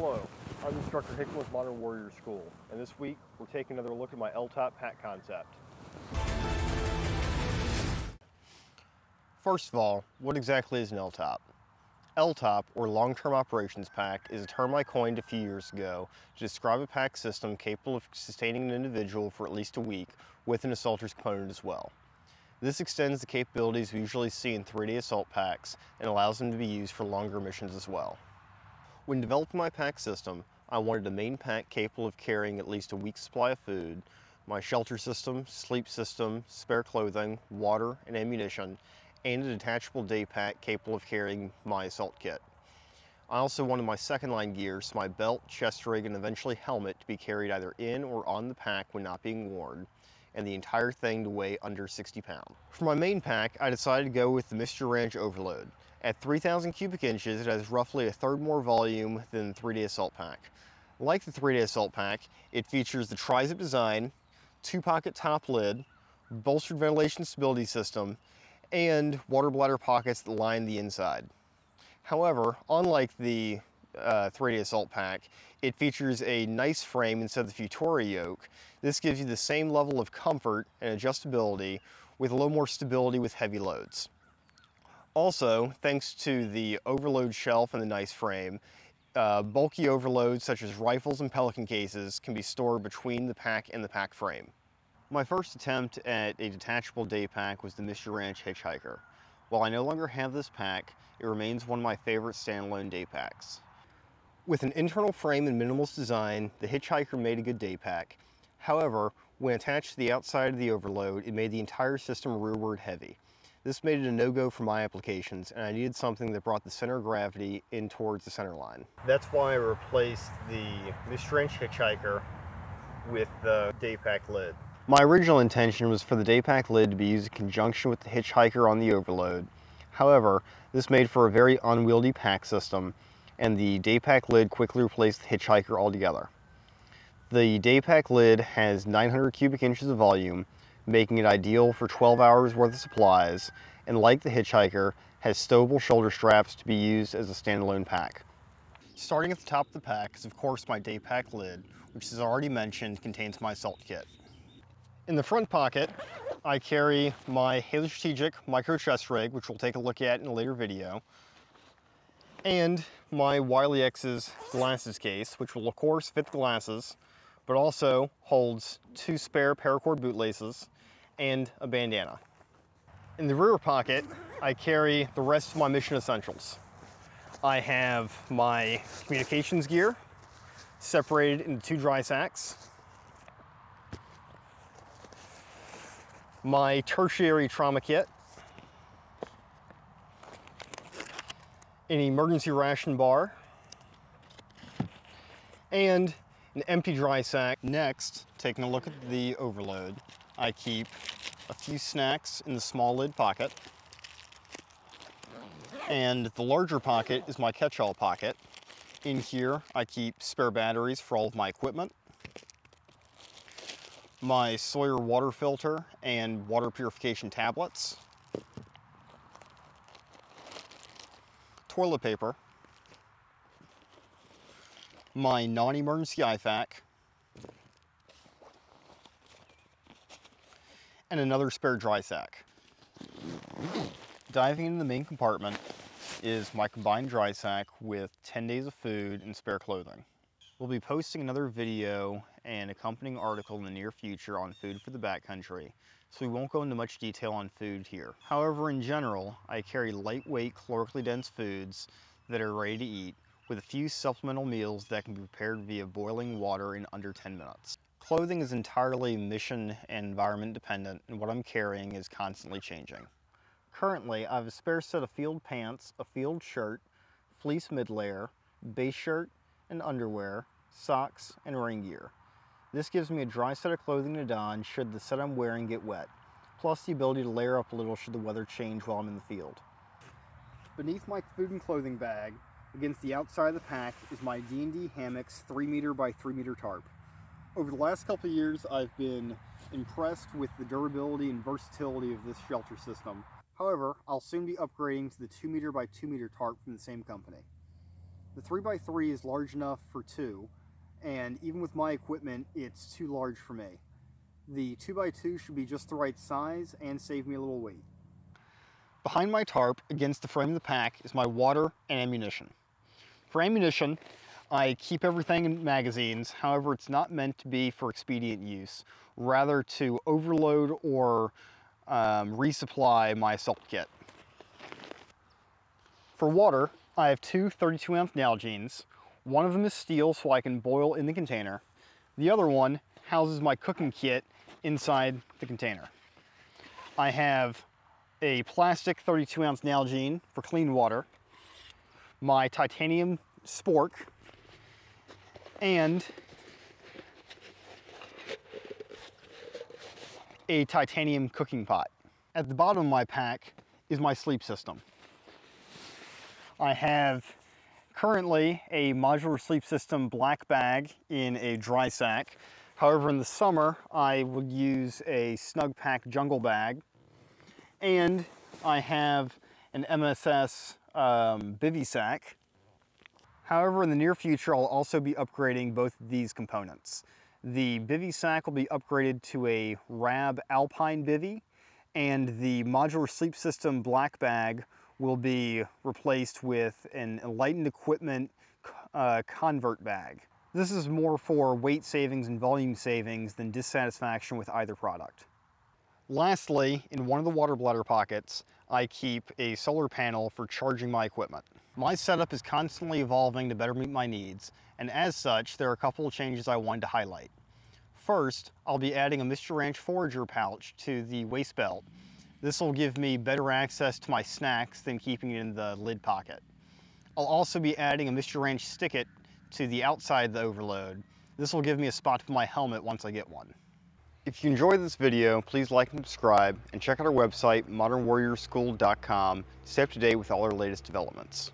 Hello, I'm Instructor Hickman with Modern Warrior School, and this week we're taking another look at my L-top pack concept. First of all, what exactly is an L-top? L-top, or long-term operations pack, is a term I coined a few years ago to describe a pack system capable of sustaining an individual for at least a week with an assaulter's component as well. This extends the capabilities we usually see in 3D assault packs and allows them to be used for longer missions as well. When developing my pack system, I wanted a main pack capable of carrying at least a week's supply of food, my shelter system, sleep system, spare clothing, water, and ammunition, and a detachable day pack capable of carrying my assault kit. I also wanted my second line gear, so my belt, chest rig, and eventually helmet to be carried either in or on the pack when not being worn, and the entire thing to weigh under 60 pounds. For my main pack, I decided to go with the Mystery Ranch Overload. At 3,000 cubic inches, it has roughly a third more volume than the 3D Assault Pack. Like the 3D Assault Pack, it features the tri-zip design, 2-pocket top lid, bolstered ventilation stability system, and water bladder pockets that line the inside. However, unlike the 3D Assault Pack, it features a nice frame instead of the Futura yoke. This gives you the same level of comfort and adjustability with a little more stability with heavy loads. Also, thanks to the overload shelf and the nice frame, bulky overloads such as rifles and pelican cases can be stored between the pack and the pack frame. My first attempt at a detachable day pack was the Mystery Ranch Hitchhiker. While I no longer have this pack, it remains one of my favorite standalone day packs. With an internal frame and minimalist design, the Hitchhiker made a good day pack. However, when attached to the outside of the overload, it made the entire system rearward heavy. This made it a no-go for my applications, and I needed something that brought the center of gravity in towards the center line. That's why I replaced the Mystery Ranch Hitchhiker with the Daypack lid. My original intention was for the Daypack lid to be used in conjunction with the Hitchhiker on the overload. However, this made for a very unwieldy pack system, and the Daypack lid quickly replaced the Hitchhiker altogether. The Daypack lid has 900 cubic inches of volume, making it ideal for 12 hours worth of supplies, and like the Hitchhiker, has stowable shoulder straps to be used as a standalone pack. Starting at the top of the pack is of course my Daypack lid, which as already mentioned contains my assault kit. In the front pocket, I carry my Haley Strategic micro chest rig, which we'll take a look at in a later video, and my Wiley-X's glasses case, which will of course fit the glasses, but also holds 2 spare paracord bootlaces and a bandana. In the rear pocket, I carry the rest of my mission essentials. I have my communications gear separated into 2 dry sacks, my tertiary trauma kit, an emergency ration bar, and an empty dry sack. Next, taking a look at the overload, I keep a few snacks in the small lid pocket, and the larger pocket is my catch-all pocket. In here, I keep spare batteries for all of my equipment, my Sawyer water filter and water purification tablets, toilet paper, my non-emergency IFAK, and another spare dry sack. Diving into the main compartment is my combined dry sack with 10 days of food and spare clothing. We'll be posting another video and accompanying article in the near future on food for the backcountry, so we won't go into much detail on food here. However, in general, I carry lightweight, calorically dense foods that are ready to eat, with a few supplemental meals that can be prepared via boiling water in under 10 minutes. Clothing is entirely mission and environment dependent, and what I'm carrying is constantly changing. Currently, I have a spare set of field pants, a field shirt, fleece mid-layer, base shirt and underwear, socks, and rain gear. This gives me a dry set of clothing to don should the set I'm wearing get wet, plus the ability to layer up a little should the weather change while I'm in the field. Beneath my food and clothing bag, against the outside of the pack, is my D&D Hammocks 3 meter by 3 meter tarp. Over the last couple of years, I've been impressed with the durability and versatility of this shelter system. However, I'll soon be upgrading to the 2 meter by 2 meter tarp from the same company. The 3x3 is large enough for 2, and even with my equipment, it's too large for me. The 2x2 should be just the right size and save me a little weight. Behind my tarp, against the frame of the pack, is my water and ammunition. For ammunition, I keep everything in magazines. However, it's not meant to be for expedient use, rather to overload or resupply my assault kit. For water, I have two 32-ounce Nalgenes. One of them is steel, so I can boil in the container. The other one houses my cooking kit inside the container. I have a plastic 32-ounce Nalgene for clean water, my titanium Spork, and a titanium cooking pot. At the bottom of my pack is my sleep system. I have currently a modular sleep system black bag in a dry sack. However, in the summer, I would use a snug pack jungle bag. And I have an MSS Bivy sack. However, in the near future, I'll also be upgrading both of these components. The Bivy sack will be upgraded to a RAB Alpine Bivy, and the modular sleep system black bag will be replaced with an Enlightened Equipment convert bag. This is more for weight savings and volume savings than dissatisfaction with either product. Lastly, in one of the water bladder pockets, I keep a solar panel for charging my equipment. My setup is constantly evolving to better meet my needs, and as such, there are a couple of changes I wanted to highlight. First, I'll be adding a Mr. Ranch Forager pouch to the waist belt. This will give me better access to my snacks than keeping it in the lid pocket. I'll also be adding a Mr. Ranch Stick-It to the outside of the overload. This will give me a spot to put my helmet once I get one. If you enjoyed this video, please like and subscribe, and check out our website, modernwarriorschool.com, to stay up to date with all our latest developments.